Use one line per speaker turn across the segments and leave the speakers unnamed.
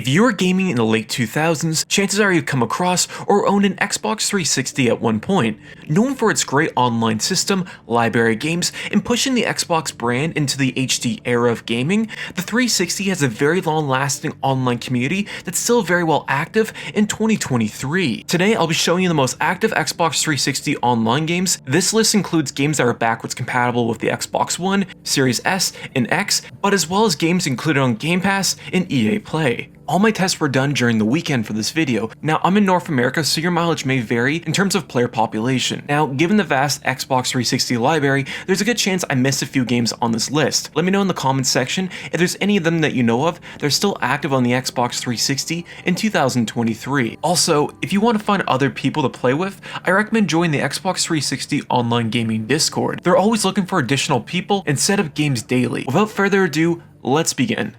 you were gaming in the late 2000s, chances are you've come across or owned an Xbox 360 at one point. Known for its great online system, library of games, and pushing the Xbox brand into the HD era of gaming, the 360 has a very long-lasting online community that's still very well active in 2023. Today, I'll be showing you the most active Xbox 360 online games. This list includes games that are backwards compatible with the Xbox One, Series S, and X, but as well as games included on Game Pass and EA Play. All my tests were done during the weekend for this video. Now, I'm in North America, so your mileage may vary in terms of player population. Now, given the vast Xbox 360 library, there's a good chance I missed a few games on this list. Let me know in the comments section if there's any of them that you know of that are still active on the Xbox 360 in 2023. Also, if you want to find other people to play with, I recommend joining the Xbox 360 online gaming Discord. They're always looking for additional people and set up games daily. Without further ado, let's begin.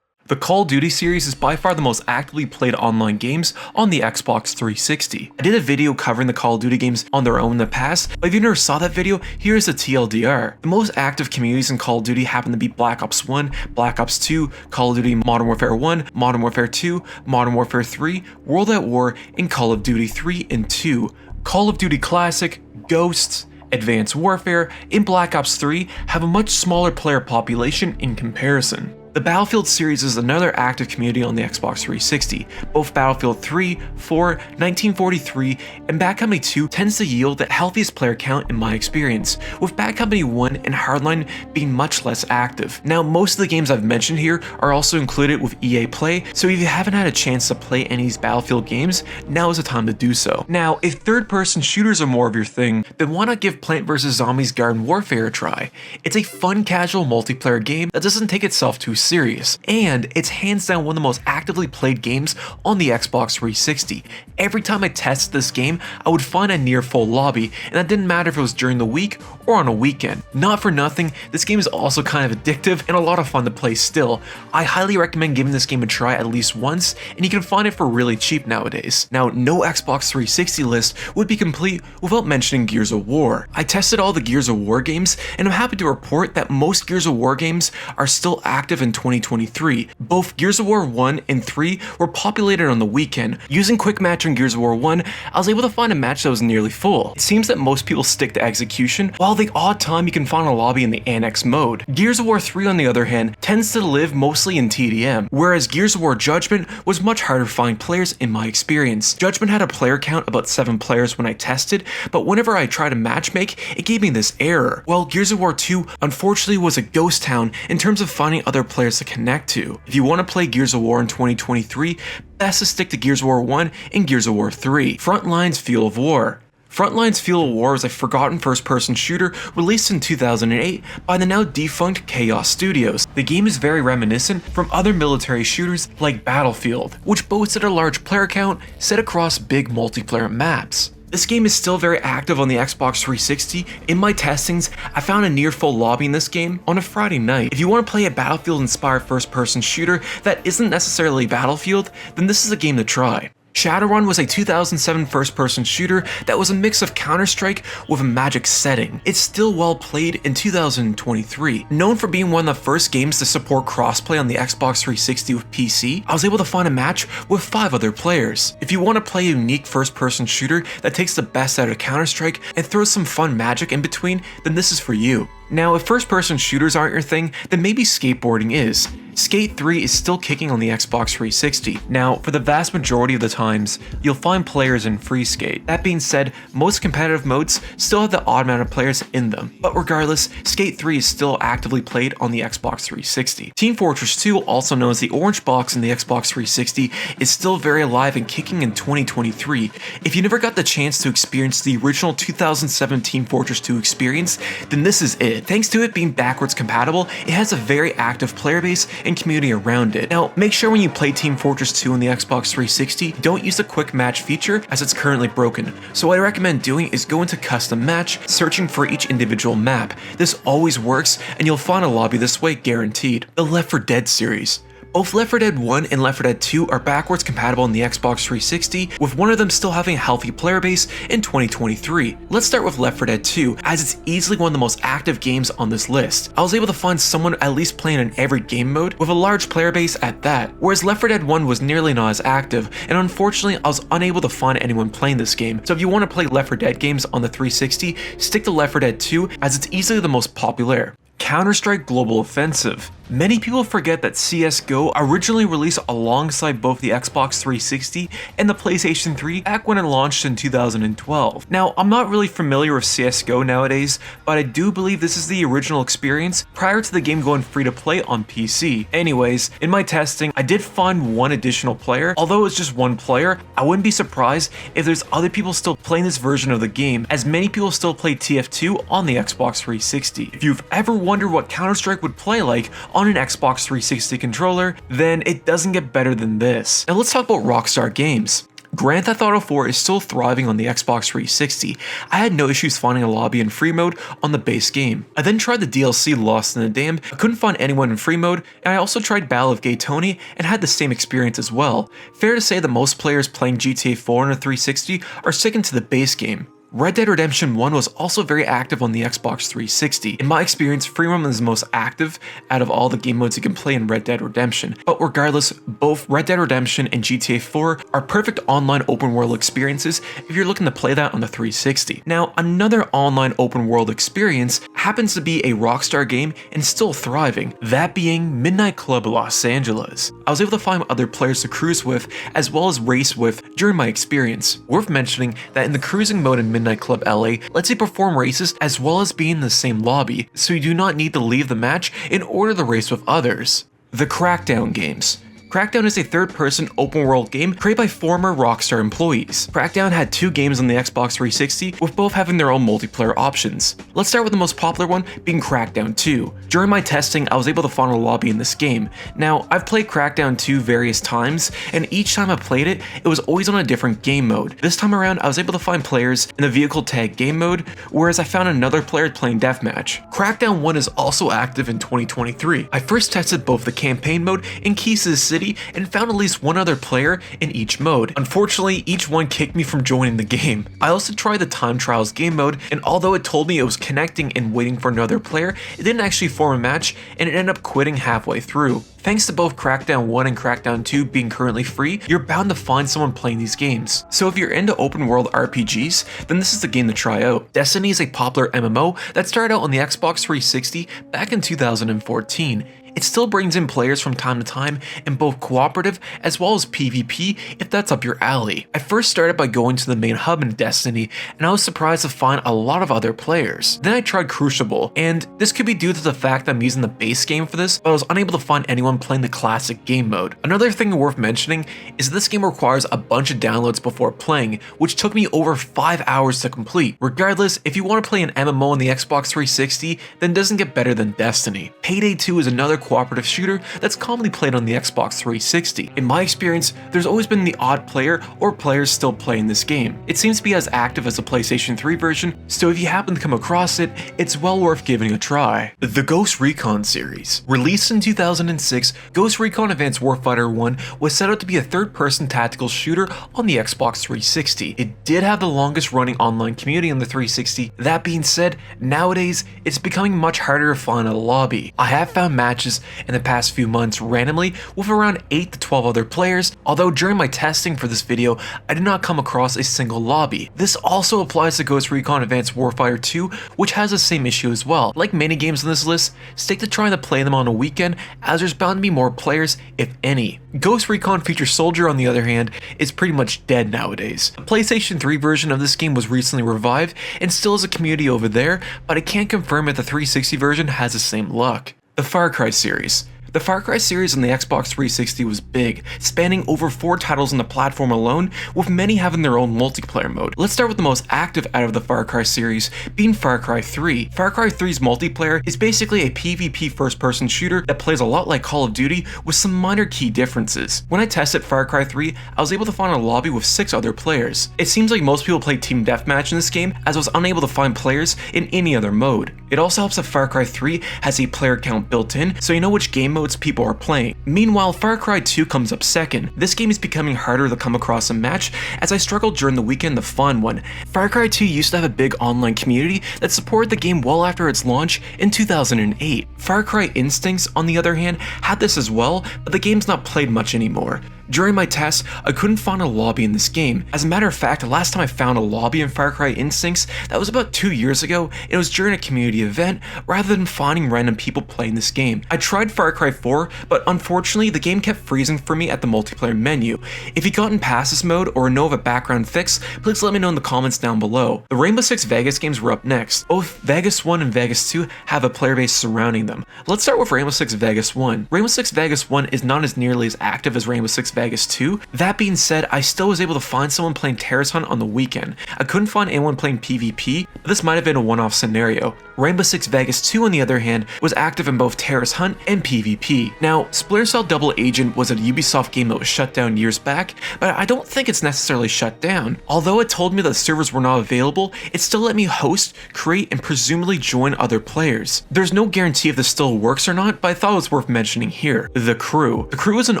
The Call of Duty series is by far the most actively played online games on the Xbox 360. I did a video covering the Call of Duty games on their own in the past, but if you never saw that video, here's a TLDR. The most active communities in Call of Duty happen to be Black Ops 1, Black Ops 2, Call of Duty Modern Warfare 1, Modern Warfare 2, Modern Warfare 3, World at War, and Call of Duty 3 and 2. Call of Duty Classic, Ghosts, Advanced Warfare, and Black Ops 3 have a much smaller player population in comparison. The Battlefield series is another active community on the Xbox 360. Both Battlefield 3, 4, 1943, and Bad Company 2 tends to yield the healthiest player count in my experience, with Bad Company 1 and Hardline being much less active. Now, most of the games I've mentioned here are also included with EA Play, so if you haven't had a chance to play any of these Battlefield games, now is the time to do so. Now, if third-person shooters are more of your thing, then why not give Plant vs. Zombies Garden Warfare a try? It's a fun, casual multiplayer game that doesn't take itself too serious, and it's hands down one of the most actively played games on the Xbox 360. Every time I tested this game, I would find a near full lobby, and that didn't matter if it was during the week or on a weekend. Not for nothing, this game is also kind of addictive and a lot of fun to play still. I highly recommend giving this game a try at least once, and you can find it for really cheap nowadays. Now, no Xbox 360 list would be complete without mentioning Gears of War. I tested all the Gears of War games, and I'm happy to report that most Gears of War games are still active in 2023. Both Gears of War 1 and 3 were populated on the weekend. Using Quick Match on Gears of War 1, I was able to find a match that was nearly full. It seems that most people stick to execution, while the odd time you can find a lobby in the Annex mode. Gears of War 3 on the other hand tends to live mostly in TDM, whereas Gears of War Judgement was much harder to find players in my experience. Judgement had a player count about 7 players when I tested, but whenever I tried to matchmake, it gave me this error. While Gears of War 2 unfortunately was a ghost town in terms of finding other players to connect to. If you want to play Gears of War in 2023, best to stick to Gears of War 1 and Gears of War 3. Frontlines Fuel of War. Frontlines Fuel of War is a forgotten first-person shooter released in 2008 by the now defunct Chaos Studios. The game is very reminiscent from other military shooters like Battlefield, which boasted a large player count set across big multiplayer maps. This game is still very active on the Xbox 360. In my testings, I found a near full lobby in this game on a Friday night. If you want to play a Battlefield-inspired first-person shooter that isn't necessarily Battlefield, then this is a game to try. Shadowrun was a 2007 first-person shooter that was a mix of Counter-Strike with a magic setting. It's still well played in 2023. Known for being one of the first games to support crossplay on the Xbox 360 with PC, I was able to find a match with 5 other players. If you want to play a unique first-person shooter that takes the best out of Counter-Strike and throws some fun magic in between, then this is for you. Now, if first-person shooters aren't your thing, then maybe skateboarding is. Skate 3 is still kicking on the Xbox 360. Now, for the vast majority of the times, you'll find players in free skate. That being said, most competitive modes still have the odd amount of players in them. But regardless, Skate 3 is still actively played on the Xbox 360. Team Fortress 2, also known as the Orange Box in the Xbox 360, is still very alive and kicking in 2023. If you never got the chance to experience the original 2007 Team Fortress 2 experience, then this is it. Thanks to it being backwards compatible, it has a very active player base and community around it. Now, make sure when you play Team Fortress 2 on the Xbox 360, don't use the quick match feature as it's currently broken. So what I recommend doing is go into custom match, searching for each individual map. This always works, and you'll find a lobby this way guaranteed. The Left 4 Dead series. Both Left 4 Dead 1 and Left 4 Dead 2 are backwards compatible on the Xbox 360, with one of them still having a healthy player base in 2023. Let's start with Left 4 Dead 2, as it's easily one of the most active games on this list. I was able to find someone at least playing in every game mode, with a large player base at that, whereas Left 4 Dead 1 was nearly not as active, and unfortunately I was unable to find anyone playing this game. So if you want to play Left 4 Dead games on the 360, stick to Left 4 Dead 2, as it's easily the most popular. Counter-Strike Global Offensive. Many people forget that CSGO originally released alongside both the Xbox 360 and the PlayStation 3 back when it launched in 2012. Now, I'm not really familiar with CSGO nowadays, but I do believe this is the original experience prior to the game going free to play on PC. Anyways, in my testing, I did find one additional player. Although it's just one player, I wouldn't be surprised if there's other people still playing this version of the game, as many people still play TF2 on the Xbox 360. If you've ever wondered what Counter-Strike would play like on an Xbox 360 controller, then it doesn't get better than this. Now let's talk about Rockstar Games. Grand Theft Auto 4 is still thriving on the Xbox 360. I had no issues finding a lobby in free mode on the base game. I then tried the DLC Lost in the Damned, I couldn't find anyone in free mode, and I also tried Battle of Gay Tony and had the same experience as well. Fair to say that most players playing GTA 4 on a 360 are sticking to the base game. Red Dead Redemption 1 was also very active on the Xbox 360. In my experience, free roam is the most active out of all the game modes you can play in Red Dead Redemption. But regardless, both Red Dead Redemption and GTA 4 are perfect online open world experiences if you're looking to play that on the 360. Now, another online open world experience happens to be a Rockstar game and still thriving, that being Midnight Club Los Angeles. I was able to find other players to cruise with as well as race with during my experience. Worth mentioning that in the cruising mode in Midnight Club LA lets you perform races as well as be in the same lobby, so you do not need to leave the match in order to race with others. The Crackdown games. Crackdown is a third-person open-world game created by former Rockstar employees. Crackdown had 2 games on the Xbox 360, with both having their own multiplayer options. Let's start with the most popular one, being Crackdown 2. During my testing, I was able to find a lobby in this game. Now, I've played Crackdown 2 various times, and each time I played it, it was always on a different game mode. This time around, I was able to find players in the vehicle tag game mode, whereas I found another player playing deathmatch. Crackdown 1 is also active in 2023. I first tested both the campaign mode and Keys to the City and found at least one other player in each mode. Unfortunately, each one kicked me from joining the game. I also tried the Time Trials game mode, and although it told me it was connecting and waiting for another player, it didn't actually form a match, and it ended up quitting halfway through. Thanks to both Crackdown 1 and Crackdown 2 being currently free, you're bound to find someone playing these games. So if you're into open world RPGs, then this is the game to try out. Destiny is a popular MMO that started out on the Xbox 360 back in 2014. It still brings in players from time to time in both cooperative as well as PvP if that's up your alley. I first started by going to the main hub in Destiny, and I was surprised to find a lot of other players. Then I tried Crucible, and this could be due to the fact that I'm using the base game for this, but I was unable to find anyone playing the classic game mode. Another thing worth mentioning is this game requires a bunch of downloads before playing, which took me over 5 hours to complete. Regardless, if you want to play an MMO on the Xbox 360, then it doesn't get better than Destiny. Payday 2 is another cooperative shooter that's commonly played on the Xbox 360. In my experience, there's always been the odd player or players still playing this game. It seems to be as active as the PlayStation 3 version, so if you happen to come across it, it's well worth giving a try. The Ghost Recon series. Released in 2006, Ghost Recon Advanced Warfighter 1 was set out to be a third-person tactical shooter on the Xbox 360. It did have the longest running online community on the 360. That being said, nowadays, it's becoming much harder to find a lobby. I have found matches in the past few months randomly with around 8 to 12 other players, although during my testing for this video, I did not come across a single lobby. This also applies to Ghost Recon Advanced Warfighter 2, which has the same issue as well. Like many games on this list, stick to trying to play them on a weekend, as there's bound to be more players, if any. Ghost Recon Future Soldier, on the other hand, is pretty much dead nowadays. The PlayStation 3 version of this game was recently revived and still has a community over there, but I can't confirm if the 360 version has the same luck. The Far Cry series. The Far Cry series on the Xbox 360 was big, spanning over 4 titles on the platform alone, with many having their own multiplayer mode. Let's start with the most active out of the Far Cry series, being Far Cry 3. Far Cry 3's multiplayer is basically a PvP first-person shooter that plays a lot like Call of Duty with some minor key differences. When I tested Far Cry 3, I was able to find a lobby with 6 other players. It seems like most people play Team Deathmatch in this game, as I was unable to find players in any other mode. It also helps that Far Cry 3 has a player count built in, so you know which game mode modes people are playing. Meanwhile, Far Cry 2 comes up second. This game is becoming harder to come across a match as I struggled during the weekend to find one. Far Cry 2 used to have a big online community that supported the game well after its launch in 2008. Far Cry Instincts, on the other hand, had this as well, but the game's not played much anymore. During my tests, I couldn't find a lobby in this game. As a matter of fact, the last time I found a lobby in Far Cry Instincts, that was about 2 years ago, and it was during a community event rather than finding random people playing this game. I tried Far Cry 4, but unfortunately the game kept freezing for me at the multiplayer menu. If you've gotten past this mode or know of a background fix, please let me know in the comments down below. The Rainbow Six Vegas games were up next. Both Vegas 1 and Vegas 2 have a player base surrounding them. Let's start with Rainbow Six Vegas 1. Rainbow Six Vegas 1 is not as nearly as active as Rainbow Six Vegas 2. That being said, I still was able to find someone playing Terrorist Hunt on the weekend. I couldn't find anyone playing PvP, but this might have been a one-off scenario. Rainbow Six Vegas 2, on the other hand, was active in both Terrorist Hunt and PvP. Now, Splinter Cell Double Agent was a Ubisoft game that was shut down years back, but I don't think it's necessarily shut down. Although it told me that servers were not available, it still let me host, create, and presumably join other players. There's no guarantee if this still works or not, but I thought it was worth mentioning here. The Crew. The Crew is an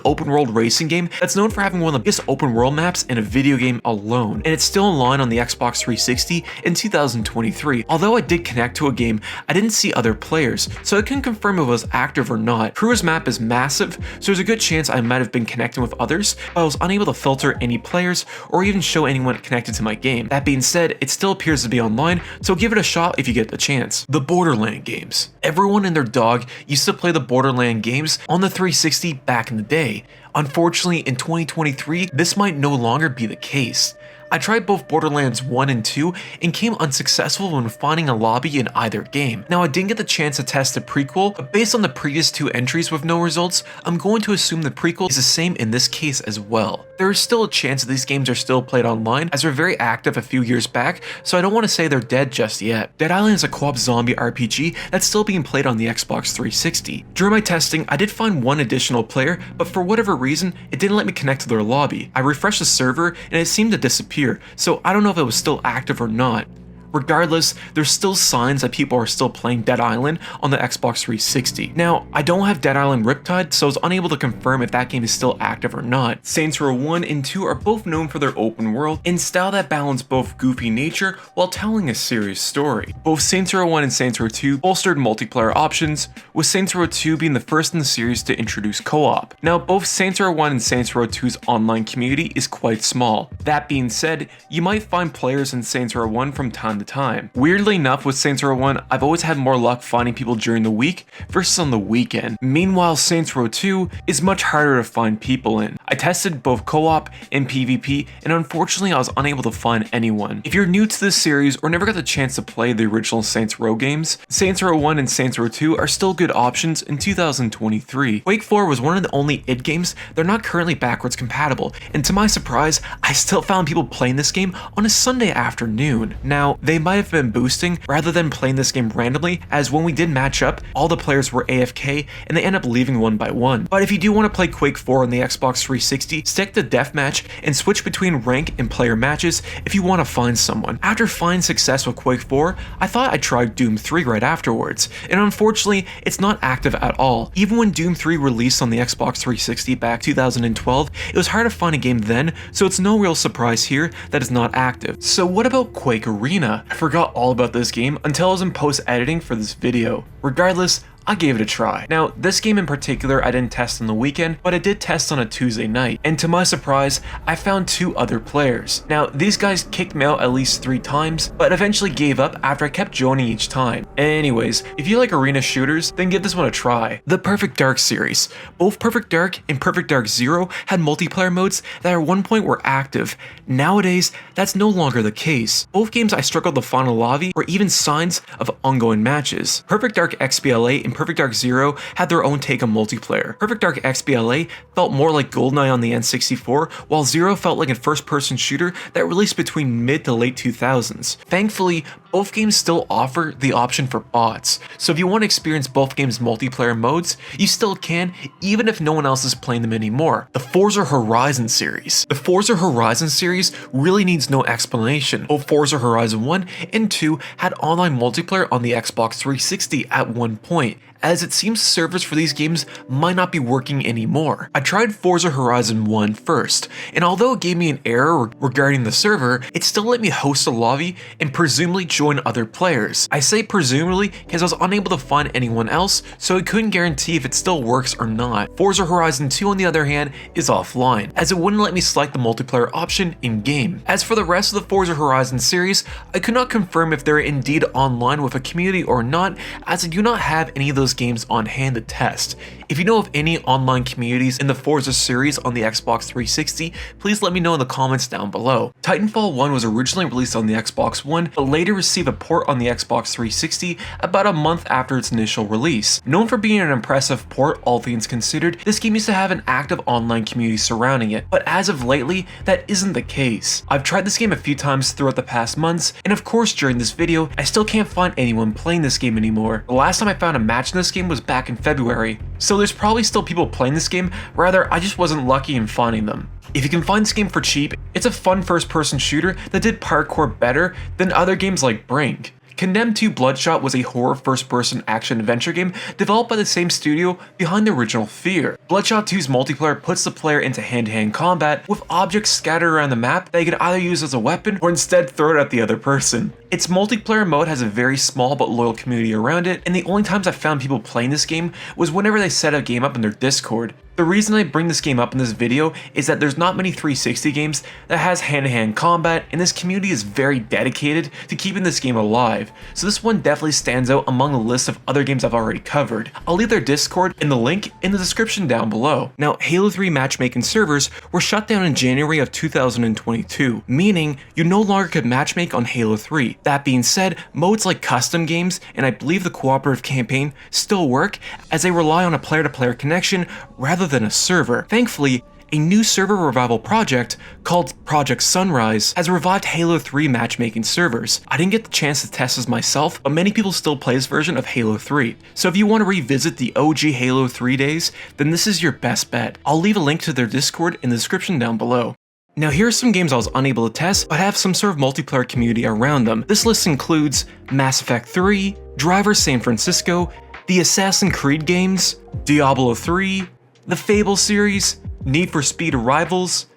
open-world racing game that's known for having one of the biggest open-world maps in a video game alone, and it's still online on the Xbox 360 in 2023. Although I did connect to a game, I didn't see other players, so I couldn't confirm if it was active or not. Crew's map is massive, so there's a good chance I might have been connecting with others, but I was unable to filter any players or even show anyone connected to my game. That being said, it still appears to be online, so give it a shot if you get the chance. The Borderlands games. Everyone and their dog used to play the Borderlands games on the 360 back in the day. Unfortunately, in 2023, this might no longer be the case. I tried both Borderlands 1 and 2 and came unsuccessful when finding a lobby in either game. Now, I didn't get the chance to test the prequel, but based on the previous 2 entries with no results, I'm going to assume the prequel is the same in this case as well. There is still a chance that these games are still played online, as they're very active a few years back, so I don't want to say they're dead just yet. Dead Island is a co-op zombie RPG that's still being played on the Xbox 360. During my testing, I did find one additional player, but for whatever reason, it didn't let me connect to their lobby. I refreshed the server, and it seemed to disappear. So I don't know if it was still active or not. Regardless, there's still signs that people are still playing Dead Island on the Xbox 360. Now, I don't have Dead Island Riptide, so I was unable to confirm if that game is still active or not. Saints Row 1 and 2 are both known for their open world and style that balance both goofy nature while telling a serious story. Both Saints Row 1 and Saints Row 2 bolstered multiplayer options, with Saints Row 2 being the first in the series to introduce co-op. Now, both Saints Row 1 and Saints Row 2's online community is quite small. That being said, you might find players in Saints Row 1 from time to time. Weirdly enough, with Saints Row 1, I've always had more luck finding people during the week versus on the weekend. Meanwhile, Saints Row 2 is much harder to find people in. I tested both co-op and PvP, and unfortunately I was unable to find anyone. If you're new to this series or never got the chance to play the original Saints Row games, Saints Row 1 and Saints Row 2 are still good options in 2023. Quake 4 was one of the only id games that are not currently backwards compatible, and to my surprise, I still found people playing this game on a Sunday afternoon. Now, they might have been boosting rather than playing this game randomly, as when we did match up, all the players were AFK and they end up leaving one by one. But if you do want to play Quake 4 on the Xbox 360, stick to deathmatch and switch between rank and player matches if you want to find someone. After finding success with Quake 4, I thought I'd try Doom 3 right afterwards, and unfortunately, it's not active at all. Even when Doom 3 released on the Xbox 360 back 2012, it was hard to find a game then, so it's no real surprise here that it's not active. So what about Quake Arena? I forgot all about this game until I was in post-editing for this video. Regardless, I gave it a try. Now, this game in particular I didn't test on the weekend, but I did test on a Tuesday night, and to my surprise, I found 2 other players. Now, these guys kicked me out at least 3 times, but eventually gave up after I kept joining each time. Anyways, if you like arena shooters, then give this one a try. The Perfect Dark series. Both Perfect Dark and Perfect Dark Zero had multiplayer modes that at one point were active. Nowadays, that's no longer the case. Both games I struggled to find a lobby or even signs of ongoing matches. Perfect Dark XBLA and Perfect Dark Zero had their own take on multiplayer. Perfect Dark XBLA felt more like GoldenEye on the N64, while Zero felt like a first-person shooter that released between mid to late 2000s. Thankfully, both games still offer the option for bots, so if you want to experience both games' multiplayer modes, you still can, even if no one else is playing them anymore. The Forza Horizon series. The Forza Horizon series really needs no explanation. Both Forza Horizon 1 and 2 had online multiplayer on the Xbox 360 at one point. as it seems servers for these games might not be working anymore. I tried Forza Horizon 1 first, and although it gave me an error regarding the server, it still let me host a lobby and presumably join other players. I say presumably because I was unable to find anyone else, so I couldn't guarantee if it still works or not. Forza Horizon 2 on the other hand is offline, as it wouldn't let me select the multiplayer option in-game. As for the rest of the Forza Horizon series, I could not confirm if they're indeed online with a community or not, as I do not have any of those games on hand to test. If you know of any online communities in the Forza series on the Xbox 360, please let me know in the comments down below. Titanfall 1 was originally released on the Xbox One, but later received a port on the Xbox 360 about a month after its initial release. Known for being an impressive port, all things considered, this game used to have an active online community surrounding it, but as of lately, that isn't the case. I've tried this game a few times throughout the past months, and of course during this video, I still can't find anyone playing this game anymore. The last time I found a match in this game was back in February, so there's probably still people playing this game, rather I just wasn't lucky in finding them. If you can find this game for cheap, it's a fun first-person shooter that did parkour better than other games like Brink. Condemned 2 Bloodshot was a horror first-person action-adventure game developed by the same studio behind the original Fear. Bloodshot 2's multiplayer puts the player into hand-to-hand combat with objects scattered around the map that you can either use as a weapon or instead throw it at the other person. Its multiplayer mode has a very small but loyal community around it, and the only times I found people playing this game was whenever they set a game up in their Discord. The reason I bring this game up in this video is that there's not many 360 games that has hand-to-hand combat, and this community is very dedicated to keeping this game alive, so this one definitely stands out among the list of other games I've already covered. I'll leave their Discord and the link in the description down below. Now, Halo 3 matchmaking servers were shut down in January of 2022, meaning you no longer could matchmake on Halo 3. That being said, modes like custom games, and I believe the cooperative campaign, still work as they rely on a player-to-player connection rather than a server. Thankfully, a new server revival project called Project Sunrise has revived Halo 3 matchmaking servers. I didn't get the chance to test this myself, but many people still play this version of Halo 3. So if you want to revisit the OG Halo 3 days, then this is your best bet. I'll leave a link to their Discord in the description down below. Now here are some games I was unable to test, but have some sort of multiplayer community around them. This list includes Mass Effect 3, Driver San Francisco, the Assassin's Creed games, Diablo 3, the Fable series, Need for Speed Rivals,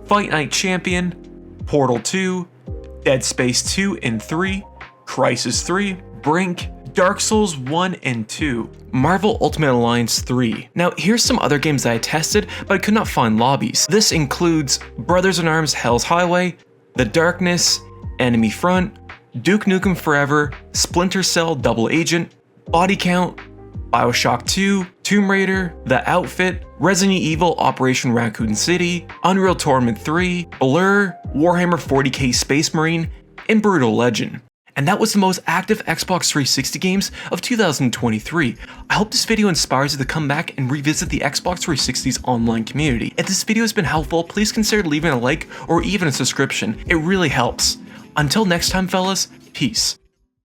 Fight Night Champion, Portal 2, Dead Space 2 and 3, Crysis 3, Brink, Dark Souls 1 and 2, Marvel Ultimate Alliance 3. Now here's some other games that I tested, but I could not find lobbies. This includes Brothers in Arms Hell's Highway, The Darkness, Enemy Front, Duke Nukem Forever, Splinter Cell Double Agent, Body Count, BioShock 2, Tomb Raider, The Outfit, Resident Evil Operation Raccoon City, Unreal Tournament 3, Blur, Warhammer 40k Space Marine, and Brutal Legend. And that was the most active Xbox 360 games of 2023. I hope this video inspires you to come back and revisit the Xbox 360's online community. If this video has been helpful, please consider leaving a like or even a subscription. It really helps. Until next time, fellas, peace.